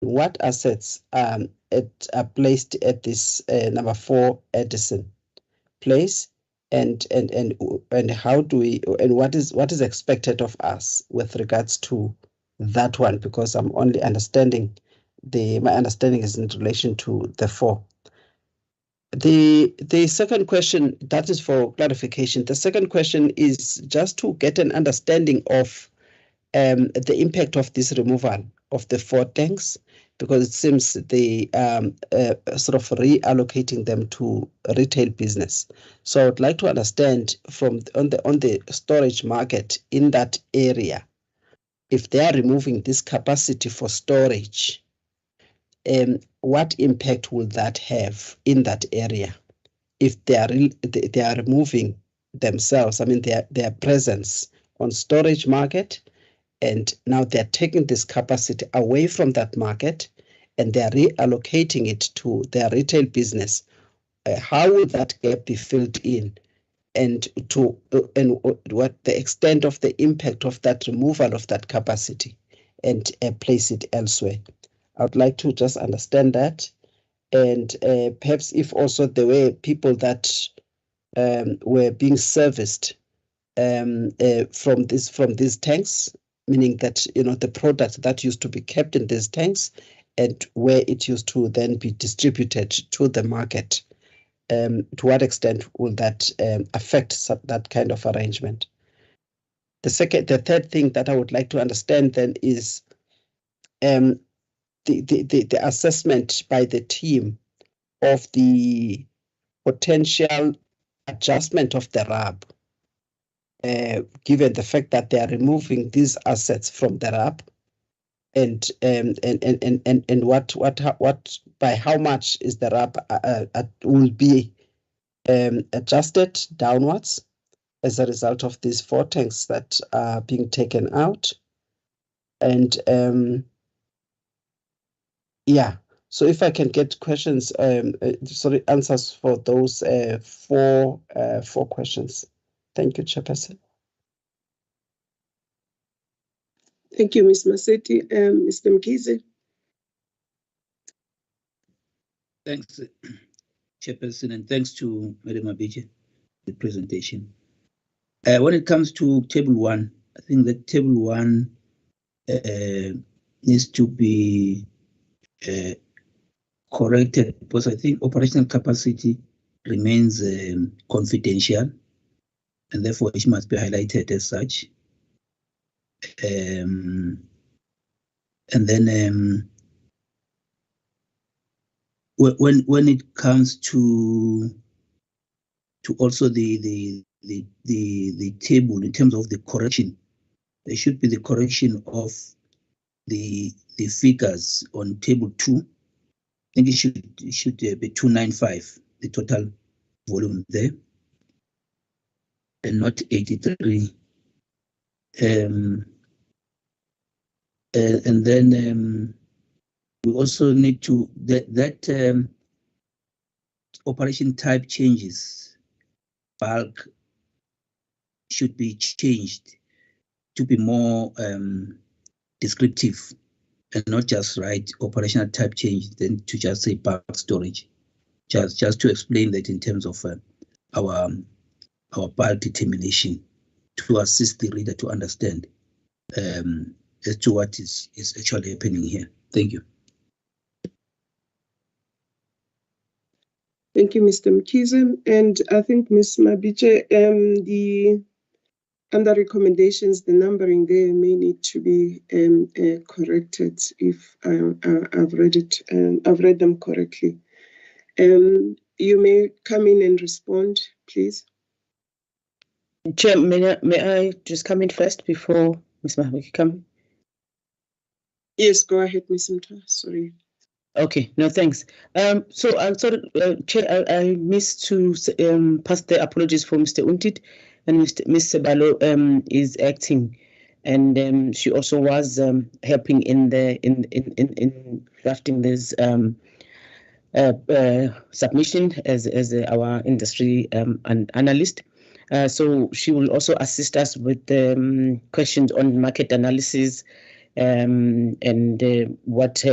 what assets are placed at this number 4 Edison Place, and how do we, and what is expected of us with regards to that one, because I'm only understanding my understanding is in relation to the 4. The second question, that is for clarification. The second question is just to get an understanding of the impact of this removal of the 4 tanks, because it seems they sort of reallocating them to retail business. So I'd like to understand from on the storage market in that area, if they are removing this capacity for storage, what impact will that have in that area if they are removing themselves? I mean, their presence on storage market, and now they're taking this capacity away from that market and they're reallocating it to their retail business. How will that gap be filled in, and what the extent of the impact of that removal of that capacity and place it elsewhere? I would like to just understand that, and perhaps if also there were people that were being serviced from these tanks, meaning that the product that used to be kept in these tanks and where it used to then be distributed to the market, to what extent will that affect that kind of arrangement? The third thing that I would like to understand then is the assessment by the team of the potential adjustment of the RAB, given the fact that they are removing these assets from the RAB, and what by how much is the RAB will be adjusted downwards as a result of these 4 tanks that are being taken out. And yeah, so if I can get questions, answers for those 4 questions. Thank you, Chairperson. Thank you, Ms. Masetti. Mr. Mkhize. Thanks, Chairperson, and thanks to Madam Mabitshe for the presentation. When it comes to Table 1, I think that Table 1 needs to be corrected, because I think operational capacity remains confidential, and therefore it must be highlighted as such. And then when it comes to also the table in terms of the correction, there should be the correction of the figures on Table 2. I think it should be 295, the total volume there, and not 83. And then we also need to that operation type changes, bulk should be changed to be more descriptive, and not just write operational type change then to just say bulk storage, just to explain that in terms of our bulk determination, to assist the reader to understand as to what is actually happening here. Thank you. Thank you, Mr. Mkhize. And I think, Ms. Mabitshe, under recommendations, the numbering there may need to be corrected if I've read it. I've read them correctly. You may come in and respond, please. Chair, may I just come in first before Ms. Mahawiki come? Yes, go ahead, Ms. Mtwa. Sorry. Okay, no, thanks. So I'm sorry, Chair, I missed to pass the apologies for Mr. Untid, and Ms. Sebalo is acting, and she also was helping in drafting this submission as our industry analyst. So she will also assist us with questions on market analysis and what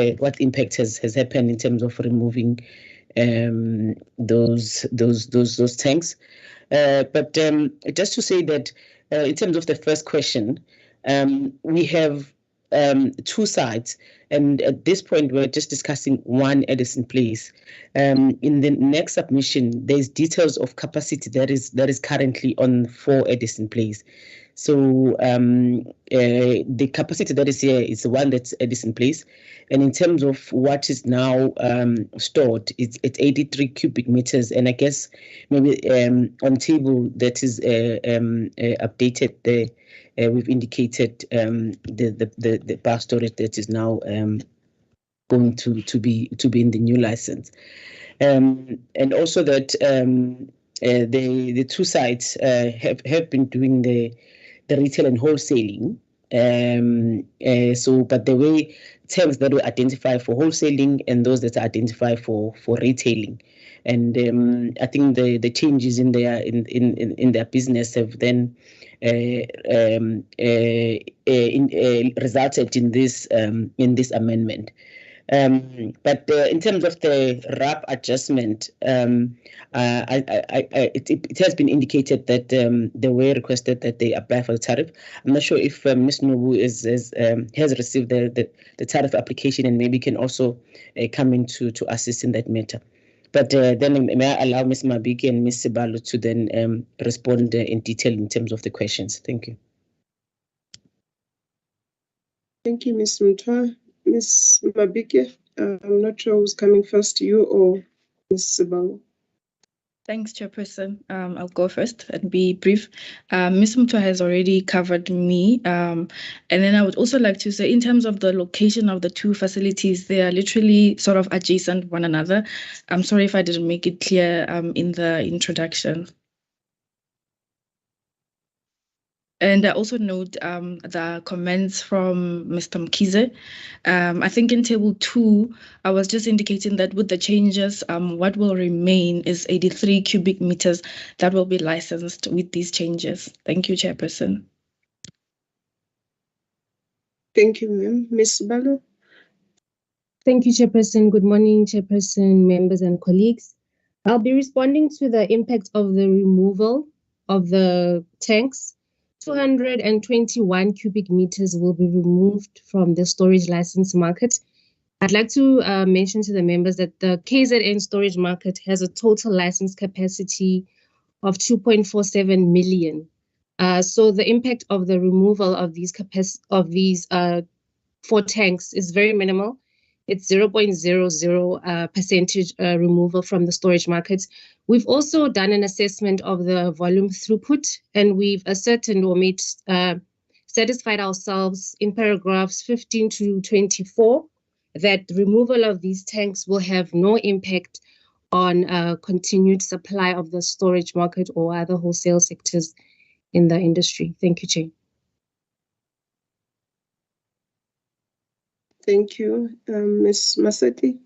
impact has happened in terms of removing those tanks. But just to say that in terms of the first question, we have two sides, and at this point we're just discussing one Edison Place. In the next submission, there's details of capacity that is currently on 4 Edison Place. So the capacity that is here is the one that's Edison Place, and in terms of what is now stored, it's 83 cubic meters, and I guess maybe on table that is updated there. We've indicated the bar storage that is now going to be in the new license, and also that the two sides have been doing the retail and wholesaling. But the way terms that were identified for wholesaling and those that are identified for retailing, and I think the changes in their business have then resulted in this amendment. But in terms of the RAP adjustment, it has been indicated that they were requested that they apply for the tariff. I'm not sure if Ms. Nobu has received the tariff application and maybe can also come in to assist in that matter. But then may I allow Ms. Mabiki and Ms. Sibalo to then respond in detail in terms of the questions. Thank you. Thank you, Ms. Mtwa. Ms. Mabiki, I'm not sure who's coming first, you or Ms. Sibalo. Thanks, Chairperson. I'll go first and be brief. Ms. Mtwa has already covered me. And then I would also like to say, in terms of the location of the two facilities, they are literally sort of adjacent one another. I'm sorry if I didn't make it clear in the introduction. And I also note the comments from Mr. Mkhize. I think in table 2, I was just indicating that with the changes, what will remain is 83 cubic meters that will be licensed with these changes. Thank you, Chairperson. Thank you, ma'am. Ms. Sibalo. Thank you, Chairperson. Good morning, Chairperson, members and colleagues. I'll be responding to the impact of the removal of the tanks. 221 cubic meters will be removed from the storage license market. I'd like to mention to the members that the KZN storage market has a total license capacity of 2.47 million. So the impact of the removal of these 4 tanks is very minimal. It's 0.00 percentage removal from the storage market. We've also done an assessment of the volume throughput, and we've ascertained or made satisfied ourselves in paragraphs 15 to 24 that removal of these tanks will have no impact on continued supply of the storage market or other wholesale sectors in the industry. Thank you, Chair. Thank you. Ms. Maseti.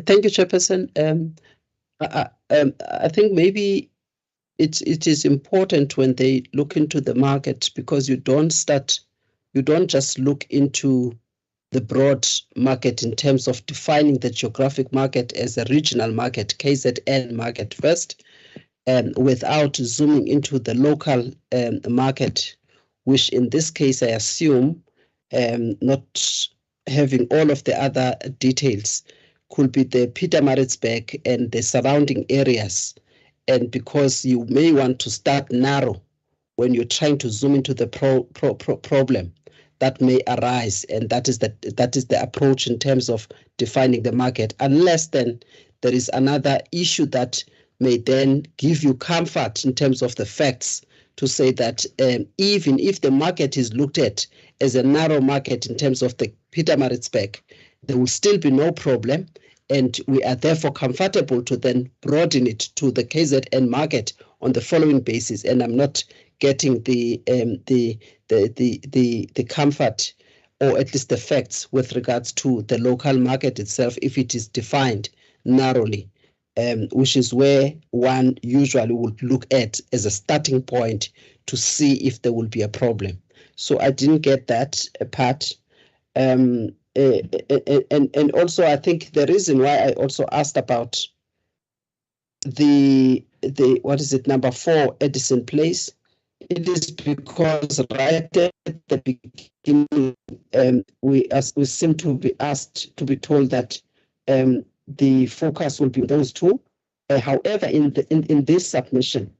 Thank you, Chairperson. I think maybe it is important when they look into the market, because you don't just look into the broad market in terms of defining the geographic market as a regional market, KZN market first, without zooming into the local market, which in this case I assume, not having all of the other details, could be the Pietermaritzburg and the surrounding areas. And because you may want to start narrow when you're trying to zoom into the problem that may arise, and that is the approach in terms of defining the market, unless then there is another issue that may then give you comfort in terms of the facts to say that even if the market is looked at as a narrow market in terms of the Pietermaritzburg, there will still be no problem, and we are therefore comfortable to then broaden it to the KZN market on the following basis. And I'm not getting the comfort, or at least the facts, with regards to the local market itself if it is defined narrowly, which is where one usually would look at as a starting point to see if there will be a problem. So I didn't get that part. And also I think the reason why I also asked about the what is it, number 4 Edison Place, it is because right at the beginning we seem to be asked to be told that the focus will be those two. However, in this submission,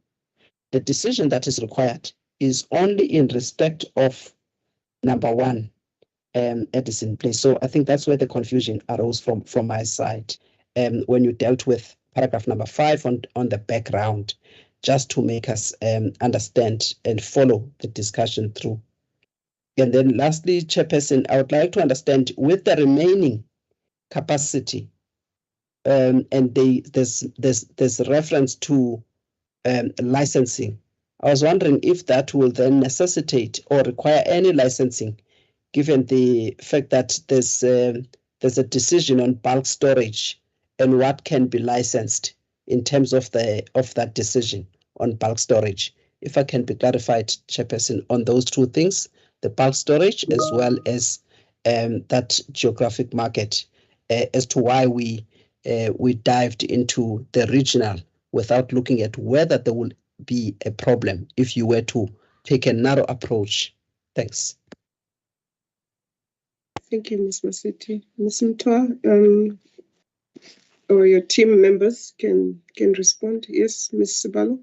the decision that is required is only in respect of number 1 Edison Place. So I think that's where the confusion arose from my side when you dealt with paragraph number 5 on the background, just to make us understand and follow the discussion through. And then lastly, Chairperson, I would like to understand with the remaining capacity, and there's reference to licensing. I was wondering if that will then necessitate or require any licensing, given the fact that there's a decision on bulk storage and what can be licensed in terms of that decision on bulk storage. If I can be clarified, Chairperson, on those two things, the bulk storage as well as that geographic market, as to why we dived into the regional without looking at whether there will be a problem if you were to take a narrow approach. Thanks. Thank you, Ms. Masiti. Ms. Mtwa, or your team members can respond. Yes, Ms. Sibalo.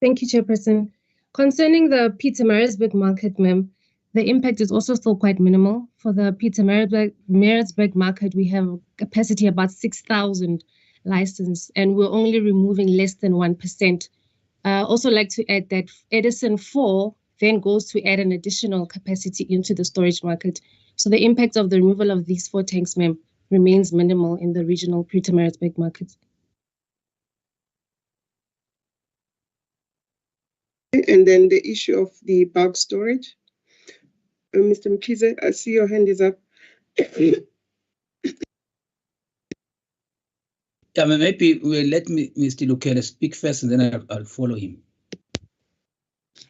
Thank you, Chairperson. Concerning the Pietermaritzburg market, ma'am, the impact is also still quite minimal. For the Pietermaritzburg market, we have capacity about 6,000 license, and we're only removing less than 1%. Also like to add that Edison 4 then goes to add an additional capacity into the storage market. So the impact of the removal of these 4 tanks, ma'am, remains minimal in the regional Pietermaritzburg market. And then the issue of the bulk storage. Mr. Mkhize, I see your hand is up. Yeah, maybe we'll let Mr. Lukele speak first, and then I'll follow him.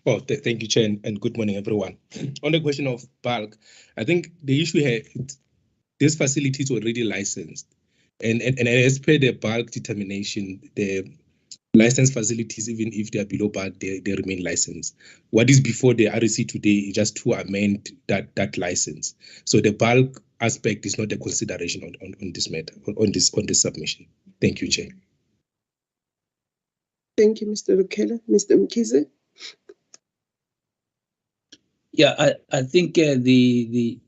Oh, thank you, Chair, and good morning, everyone. On the question of bulk, I think the issue here, this facility is already licensed, and as per the bulk determination, the licensed facilities, even if they are below bulk, they remain licensed. What is before the REC today is just to amend that license. So the bulk aspect is not a consideration on this matter, on this submission. Thank you, Chair. Thank you, Mr. Lukele. Mr. Mkhize. Yeah, I think the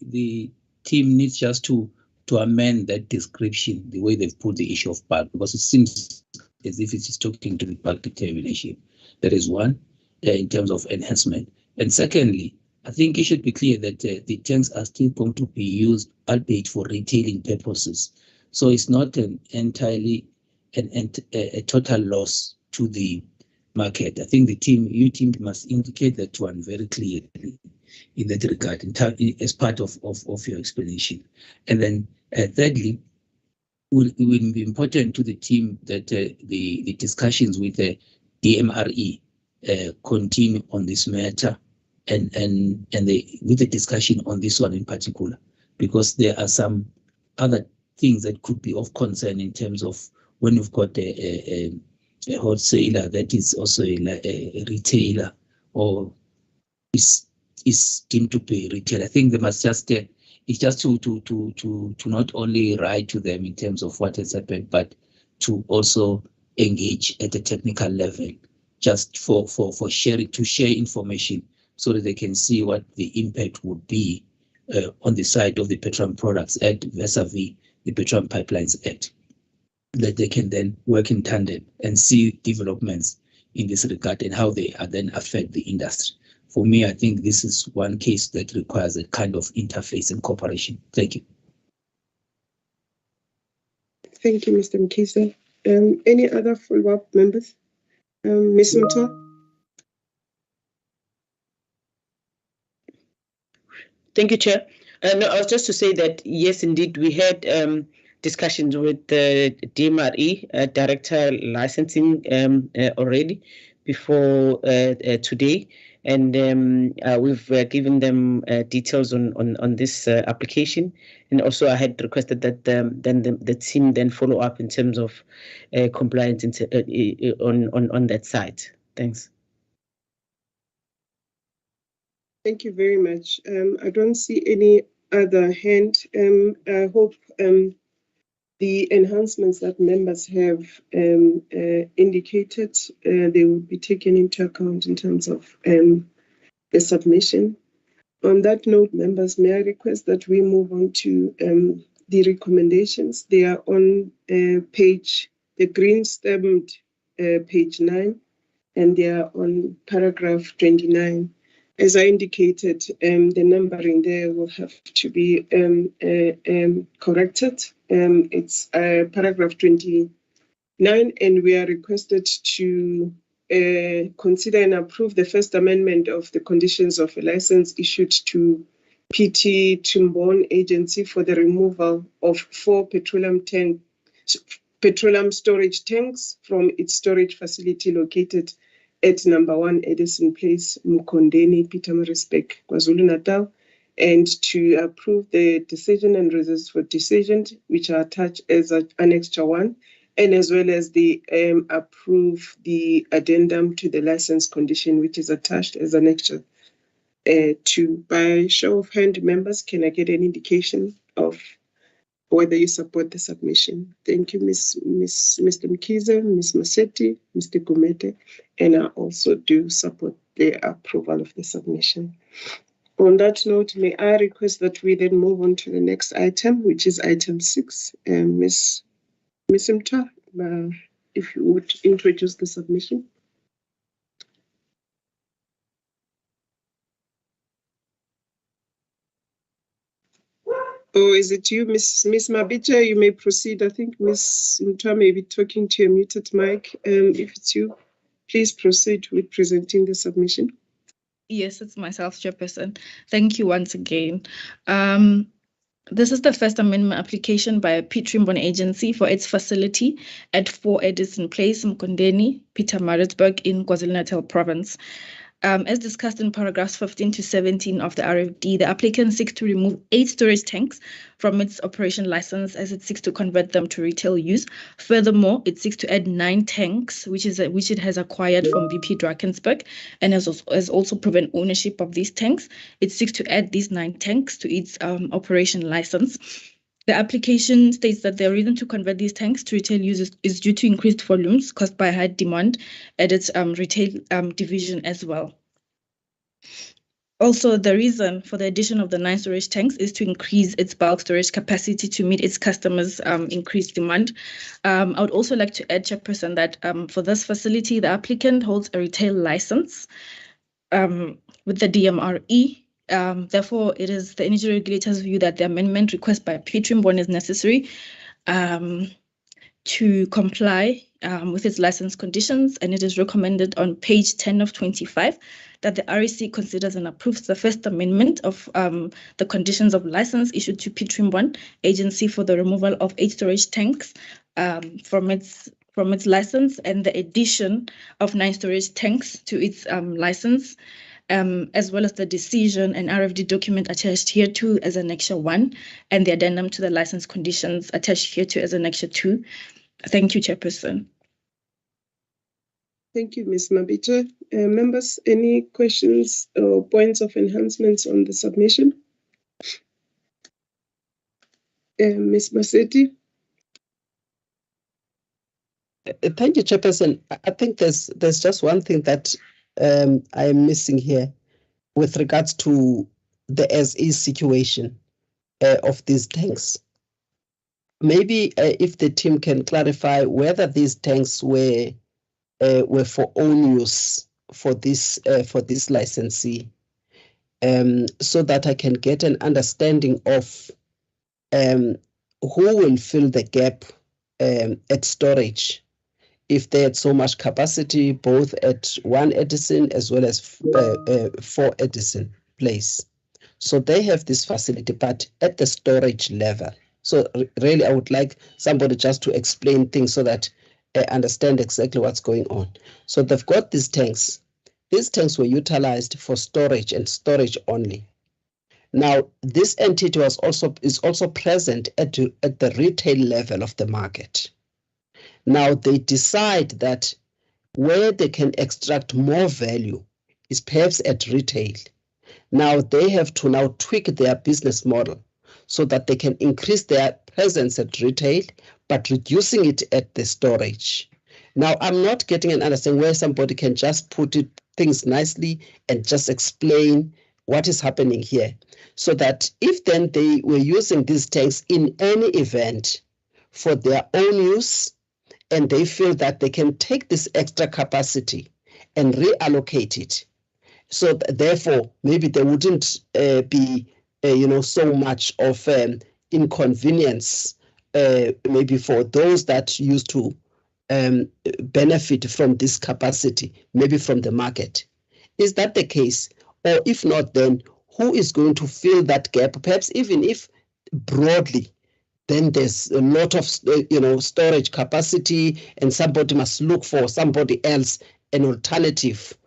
team needs just to amend that description, the way they've put the issue of bulk, because it seems as if it's talking to the bulk determination. That is one, in terms of enhancement. And secondly, I think it should be clear that the tanks are still going to be used, albeit for retailing purposes. So it's not an entirely a total loss to the market. I think your team must indicate that one very clearly in that regard, as part of your explanation. And then thirdly, it will be important to the team that the discussions with the DMRE continue on this matter, and with the discussion on this one in particular, because there are some other things that could be of concern in terms of when you've got a wholesaler that is also a retailer or is deemed to be retail. I think they must just it's just to not only write to them in terms of what has happened, but to also engage at a technical level, just for sharing, to share information so that they can see what the impact would be on the side of the Petroleum Products Act vis-a-vis the Petroleum Pipelines Act, that they can then work in tandem and see developments in this regard and how they are then affect the industry. For me, I think this is one case that requires a kind of interface and cooperation. Thank you. Thank you, Mr. Mkhize. Any other follow-up members? Ms. Mtwa? Thank you, Chair. No, I was just to say that, yes, indeed, we had discussions with the DMRE Director Licensing already before today. And we've given them details on this application. And also I had requested that then the team then follow up in terms of compliance on that side. Thanks. Thank you very much. I don't see any other hand. I hope the enhancements that members have indicated, they will be taken into account in terms of the submission. On that note, members, may I request that we move on to the recommendations. They are on the green stamped page 9, and they are on paragraph 29. As I indicated, the numbering there will have to be corrected. It's paragraph 29, and we are requested to consider and approve the first amendment of the conditions of a license issued to PT Trimborn Agency for the removal of 4 petroleum storage tanks from its storage facility located at number 1 Edison Place, Mkondeni, Pietermaritzburg, KwaZulu-Natal, and to approve the decision and reasons for decision, which are attached as Annexure 1, and as well as the approve the addendum to the license condition, which is attached as Annexure 2. By show of hand, members, can I get an indication of whether you support the submission? Thank you, Mr. Mkiza, Ms. Masetti, Mr. Gumede, and I also do support the approval of the submission. On that note, may I request that we then move on to the next item, which is item 6. Ms. Mta, if you would introduce the submission. Or is it you, Ms. Mabitshe? You may proceed. I think Ms. Mta may be talking to your muted mic. If it's you, please proceed with presenting the submission. Yes, it's myself, Chairperson. Thank you once again. This is the first amendment application by PT Trimborn Agency for its facility at 4 Edison Place, Mkondeni, Pietermaritzburg in KwaZulu-Natal Province. As discussed in paragraphs 15 to 17 of the RFD, the applicant seeks to remove 8 storage tanks from its operation license as it seeks to convert them to retail use. Furthermore, it seeks to add 9 tanks, which it has acquired from BP Drakensberg and has also proven ownership of these tanks. It seeks to add these 9 tanks to its operation license. The application states that the reason to convert these tanks to retail use is due to increased volumes caused by high demand at its retail division as well. Also, the reason for the addition of the 9 storage tanks is to increase its bulk storage capacity to meet its customers' increased demand. I would also like to add, Chairperson, that for this facility, the applicant holds a retail license with the DMRE. Therefore, it is the energy regulator's view that the amendment request by PT Trimborn is necessary to comply with its license conditions, and it is recommended on page 10 of 25 that the REC considers and approves the first amendment of the conditions of license issued to PT Trimborn Agency for the removal of 8 storage tanks from its license and the addition of 9 storage tanks to its license, as well as the decision and RFD document attached hereto as Annexure 1 and the addendum to the license conditions attached hereto as Annexure 2. Thank you, Chairperson. Thank you, Ms. Mabitshe. Members, any questions or points of enhancements on the submission? Ms. Masetti? Thank you, Chairperson. I think there's just one thing that I am missing here with regards to the as-is situation of these tanks. Maybe if the team can clarify whether these tanks were for own use for this licensee, so that I can get an understanding of who will fill the gap at storage if they had so much capacity, both at 1 Edison as well as 4 Edison Place. So they have this facility, but at the storage level. So really, I would like somebody just to explain things so that I understand exactly what's going on. So they've got these tanks, these tanks were utilized for storage and storage only. Now, this entity is also present at the retail level of the market. Now, they decide that where they can extract more value is perhaps at retail. Now, they have to now tweak their business model so that they can increase their presence at retail, but reducing it at the storage. Now, I'm not getting an understanding where somebody can just put things nicely and just explain what is happening here. So that if then they were using these tanks in any event for their own use, and they feel that they can take this extra capacity and reallocate it, so therefore maybe there wouldn't be so much of inconvenience maybe for those that used to benefit from this capacity, maybe from the market. Is that the case? Or if not, then who is going to fill that gap? Perhaps even if broadly, then there's a lot of storage capacity, and somebody must look for somebody else, an alternative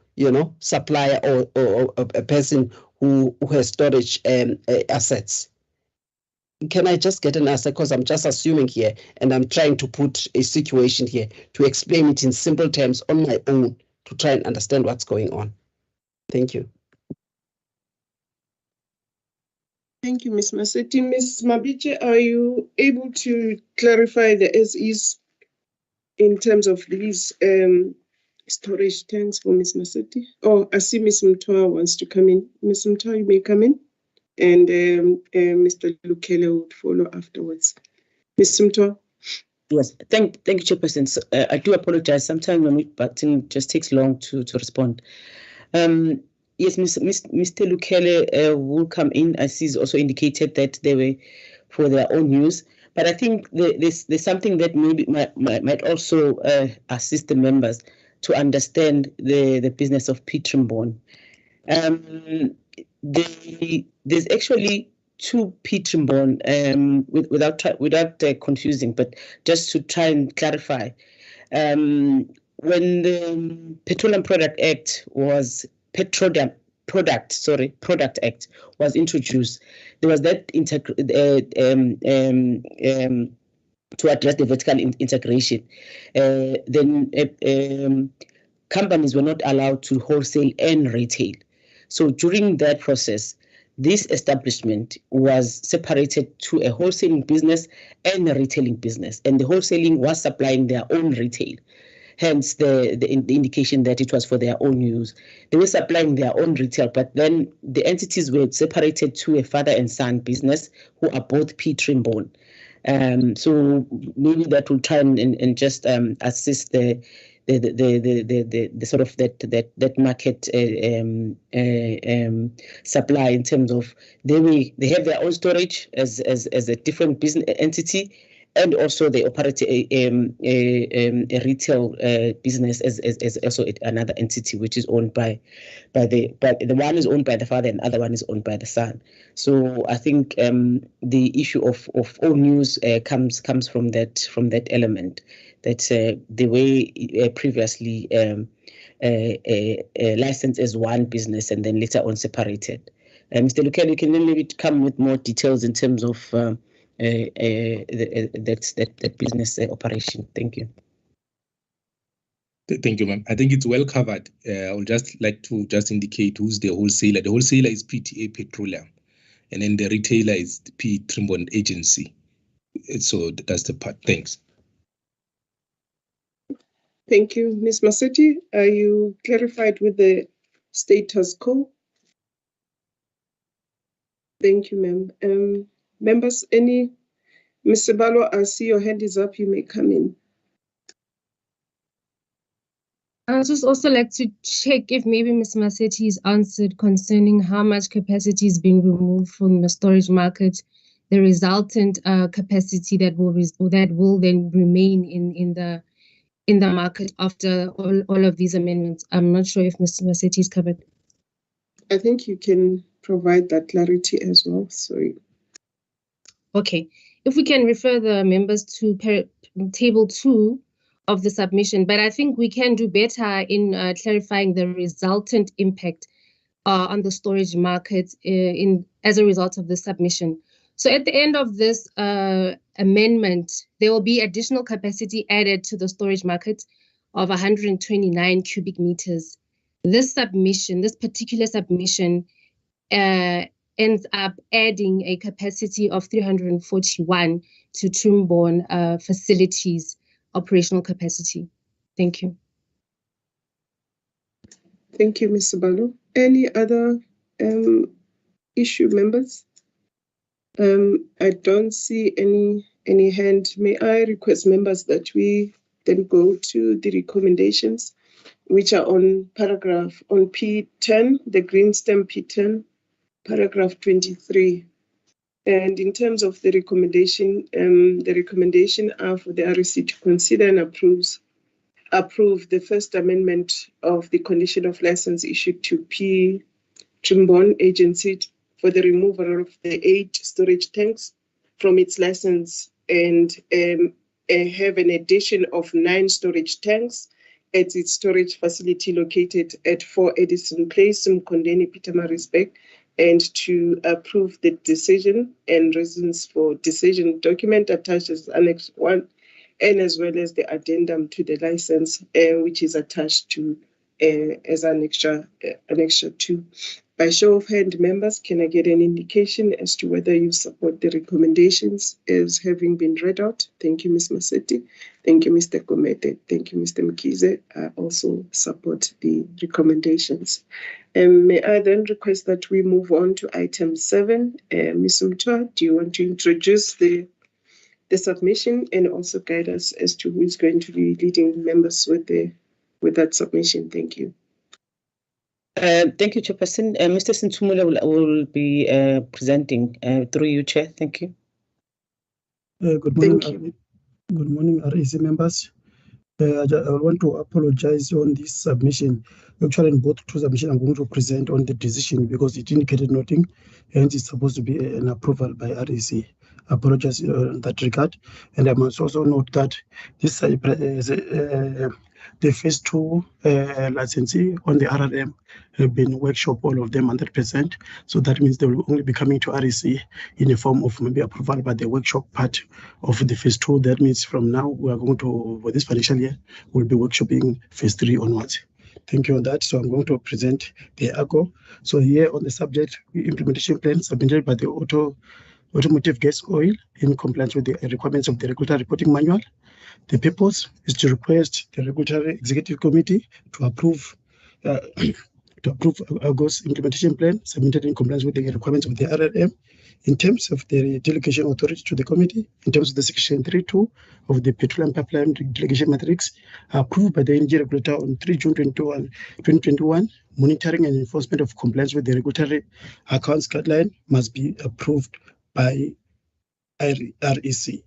supplier or a person who has storage assets. Can I just get an answer? Because I'm just assuming here, and I'm trying to put a situation here to explain it in simple terms on my own to try and understand what's going on. Thank you. Thank you, Ms. Masetti. Ms. Mabitshe, are you able to clarify the as-is in terms of these storage tanks for Ms. Masetti? Oh, I see Ms. Mtoa wants to come in. Ms. Mtoa, you may come in, and Mr. Lukele would follow afterwards. Ms. Mtoa? Yes, thank you, Chairperson. So, I do apologize. Sometimes when button just takes long to respond. Yes, Mr. Lukele will come in. I see he's also indicated that they were for their own use. But I think there's something that maybe might also assist the members to understand the business of Piet Rembon. There's actually two Piet Rembon, without confusing, but just to try and clarify. When the Petroleum Product Act was Product Act was introduced, there was that to address the vertical integration. Then companies were not allowed to wholesale and retail. So during that process, this establishment was separated to a wholesaling business and a retailing business, and the wholesaling was supplying their own retail. Hence the indication that it was for their own use. They were supplying their own retail, but then the entities were separated to a father and son business who are both Piet Rembon. So maybe that will try and just assist the sort of that market supply in terms of they have their own storage as a different business entity. And also they operate a retail business as also another entity which is owned by the one is owned by the father and the other one is owned by the son. So I think the issue of own use comes from that element, that the way previously licensed as one business and then later on separated. Mr. Lukele, you can then maybe come with more details in terms of that business operation. Thank you. Thank you, ma'am. I think it's well covered. I would just like to indicate who's the wholesaler. The wholesaler is PTA Petroleum, and then the retailer is the Piet Rembon Agency. So that's the part. Thanks. Thank you, Ms. Masetti. Are you clarified with the status quo? Thank you, ma'am. Members, Ms. Sebalo, I see your hand is up. You may come in. I would just also like to check if maybe Ms. Masetti is answered concerning how much capacity is being removed from the storage market, the resultant capacity that will then remain in the market after all of these amendments. I'm not sure if Ms. Masetti is covered. I think you can provide that clarity as well. Sorry. Okay, if we can refer the members to table 2 of the submission, but I think we can do better in clarifying the resultant impact on the storage market as a result of the submission. So at the end of this amendment, there will be additional capacity added to the storage market of 129 cubic meters. This particular submission ends up adding a capacity of 341 to Trimborn facilities operational capacity. Thank you. Thank you, Ms. Sibalo. Any other issue, members? I don't see any hand. May I request members that we then go to the recommendations, which are on P10, the green stem P10, paragraph 23. And in terms of the recommendation are for the REC to consider and approve the first amendment of the condition of license issued to P. Trimborn Agency for the removal of the 8 storage tanks from its license and have an addition of 9 storage tanks at its storage facility located at 4 Edison Place, Mkondeni, Pietermaritzburg, and to approve the decision and reasons for decision document attached as Annex 1, and as well as the addendum to the license, which is attached to as Annexure 2. By show of hand, members, can I get an indication as to whether you support the recommendations as having been read out? Thank you, Ms. Masetti. Thank you, Mr. Gomete. Thank you, Mr. Mkhize. I also support the recommendations. May I then request that we move on to item 7? Ms. Mtwa, do you want to introduce the submission and also guide us as to who is going to be leading members with that submission? Thank you. Thank you, Chairperson. Mr. Sintumula will be presenting through you, Chair. Thank you. Good morning. Good morning, REC members. I want to apologize on this submission. Actually, in both two submissions, I'm going to present on the decision because it indicated nothing, hence it's supposed to be an approval by REC. Apologize in that regard. And I must also note that this the phase 2 licensee on the RRM have been workshop, all of them 100%. So that means they will only be coming to REC in the form of maybe approval by the workshop part of the phase 2. That means from now we are going to, for this financial year, we'll be workshopping phase 3 onwards. Thank you on that. So I'm going to present the AGO. So here on the subject, implementation plan submitted by the Automotive Gas Oil in compliance with the requirements of the Regulatory Reporting Manual. The purpose is to request the Regulatory Executive Committee to approve AGO's implementation plan submitted in compliance with the requirements of the RRM in terms of the delegation authority to the committee, in terms of the section 3.2 of the Petroleum Pipeline Delegation Matrix approved by the Energy Regulator on 3 June 2021. Monitoring and enforcement of compliance with the regulatory accounts guideline must be approved by REC.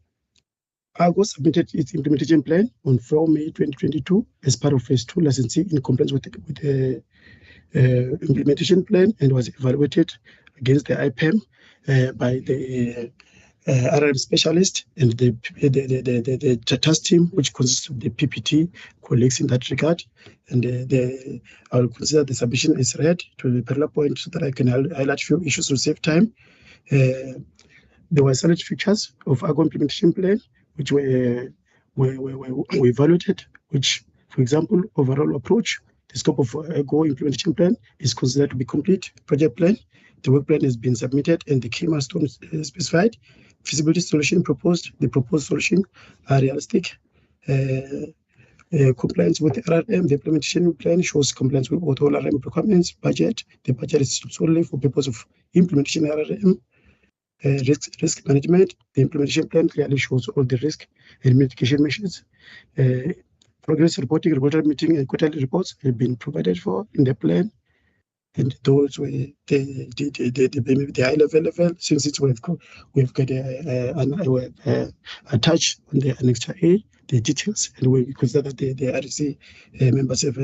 AGO submitted its implementation plan on 4 May 2022 as part of phase 2 licensing in compliance with the implementation plan and was evaluated against the IPEM by the RRM specialist and the task team, which consists of the PPT colleagues in that regard. And I will consider the submission as read to the parallel point so that I can highlight few issues to save time. There were select features of AGO implementation plan which were evaluated, which, for example, overall approach, the scope of AGO implementation plan is considered to be complete. Project plan, the work plan has been submitted and the key milestones specified. Feasibility solution proposed, the proposed solution are realistic. Compliance with the RRM, the implementation plan shows compliance with all RRM requirements. Budget, the budget is solely for purpose of implementation RRM. Risk management, the implementation plan clearly shows all the risk and mitigation measures. Progress reporting, regulatory meeting and quarterly reports have been provided for in the plan. And those were the high level, since it's we've got attached on the Annexure A, the details, and we consider that the REC members have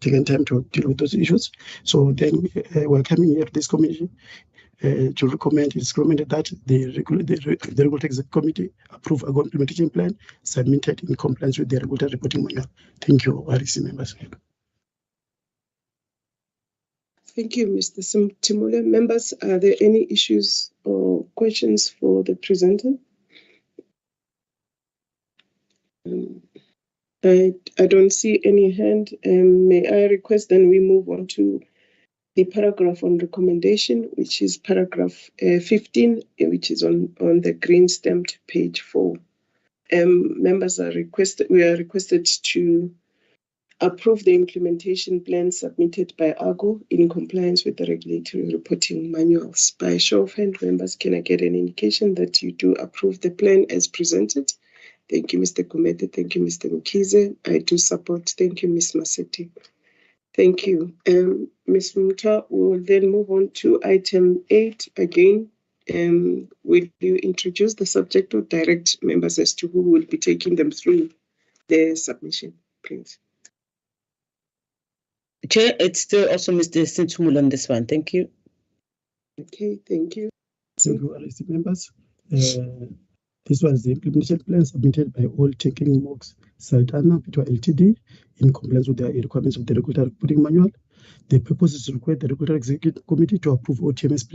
taken time to deal with those issues. So then we're coming here to this committee to recommend, it's recommended that the Regulatory Executive Committee approve a implementation plan submitted in compliance with the Regulatory Reporting Manual. Thank you, REC members. Thank you, Mr. Timule. Members, are there any issues or questions for the presenter? I don't see any hand. May I request then we move on to the paragraph on recommendation, which is paragraph 15, which is on the green stamped page 4. Members are requested, we are requested to approve the implementation plan submitted by ARGO in compliance with the regulatory reporting manuals. By show of hand, members, can I get an indication that you do approve the plan as presented? Thank you, Mr. Gumede. Thank you, Mr. Mkhize. I do support. Thank you, Ms. Maseti. Thank you. Ms. Mutha, we will then move on to item 8 again. Will you introduce the subject or direct members as to who will be taking them through the submission, please? Chair, it's still also Mr. Sintumul on this one. Thank you. Okay, thank you. Thank you, REC members. This was the implementation plan submitted by All Taking Works Sultana Pitwa Ltd in compliance with the requirements of the Regulatory Reporting Manual. The purpose is to require the Regulatory Executive Committee to approve OTMS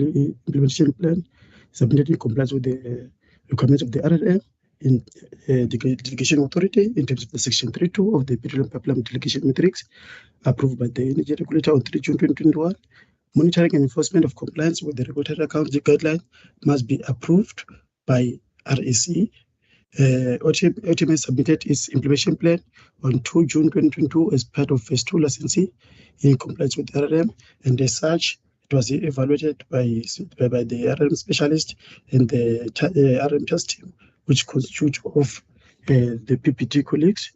implementation plan submitted in compliance with the requirements of the RRM in the delegation authority in terms of the section 3.2 of the Petroleum Pipeline Delegation Matrix approved by the Energy Regulator on 3 June 2021. Monitoring and enforcement of compliance with the regulatory accounting guideline must be approved by REC. OTMS submitted its implementation plan on 2 June 2022 as part of phase 2 licensee in compliance with RRM, and as such, it was evaluated by the RRM specialist and the RRM test team, which constitutes of the PPT colleagues.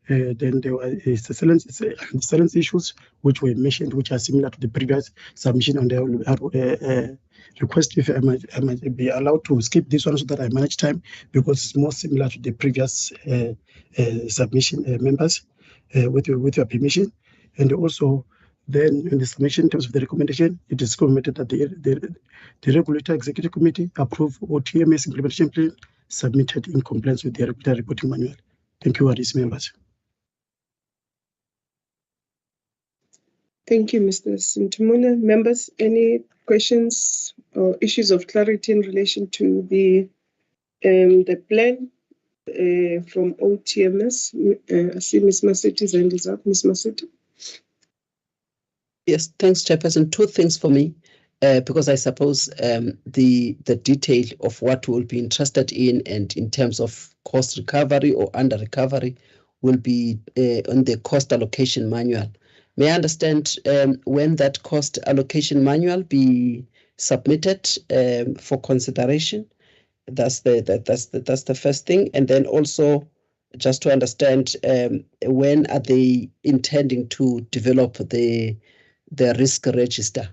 Then there were silence issues which were mentioned, which are similar to the previous submission, and the request if I might be allowed to skip this one so that I manage time, because it's more similar to the previous submission members, with your permission. And also then in the submission in terms of the recommendation, it is recommended that the Regulatory Executive Committee approve OTMS implementation plan submitted in compliance with the Regulatory Reporting Manual. Thank you, REC members. Thank you, Mr. Sintumule. Members, any questions or issues of clarity in relation to the plan from OTMS? I see Ms. Maseti's hand is up. Ms. Maseti. Yes, thanks, Chairperson. Two things for me, because I suppose the detail of what we'll be interested in and in terms of cost recovery or under recovery will be on the cost allocation manual. May I understand when that cost allocation manual be submitted for consideration? That's the first thing, and then also just to understand when are they intending to develop the risk register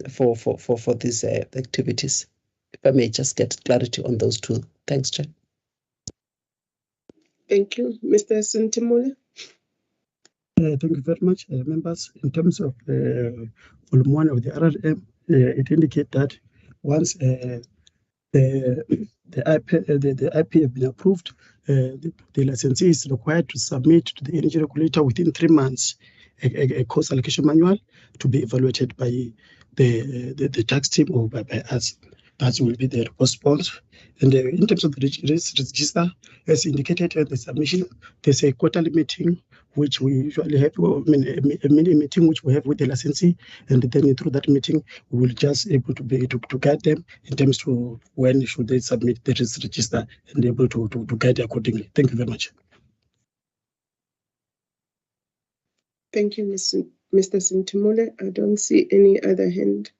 for these activities? If I may just get clarity on those two. Thanks, Chair. Thank you, Mr. Sintumule. Thank you very much, members. In terms of volume 1 of the RRM, it indicates that once the IP have been approved, the licensee is required to submit to the energy regulator within 3 months a cost allocation manual to be evaluated by the tax team or by us. That will be the response. And in terms of the risk register, as indicated in the submission, there's a quarterly meeting which we usually have, a mini meeting which we have with the licensee, and then through that meeting we will just able to be to guide them in terms of when should they submit the risk register and able to guide accordingly. Thank you very much. Thank you, Mr. Sintumule. I don't see any other hand.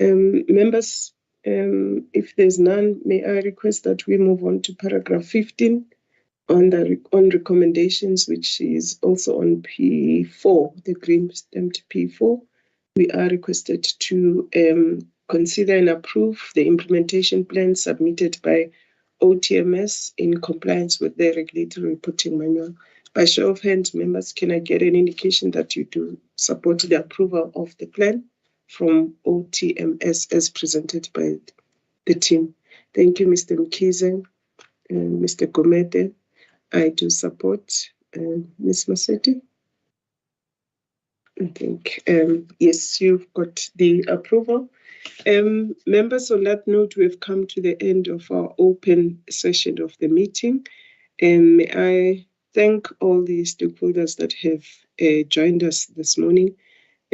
Members, if there's none, may I request that we move on to paragraph 15 on recommendations, which is also on P4, the green stamped P4. We are requested to consider and approve the implementation plan submitted by OTMS in compliance with the regulatory reporting manual. By show of hands, members, can I get an indication that you do support the approval of the plan? from OTMS as presented by the team. Thank you, Mr. Mkhize and Mr. Gumede. I do support. Ms. Maseti? I think, yes, you've got the approval. Members, on that note, we've come to the end of our open session of the meeting. May I thank all the stakeholders that have joined us this morning.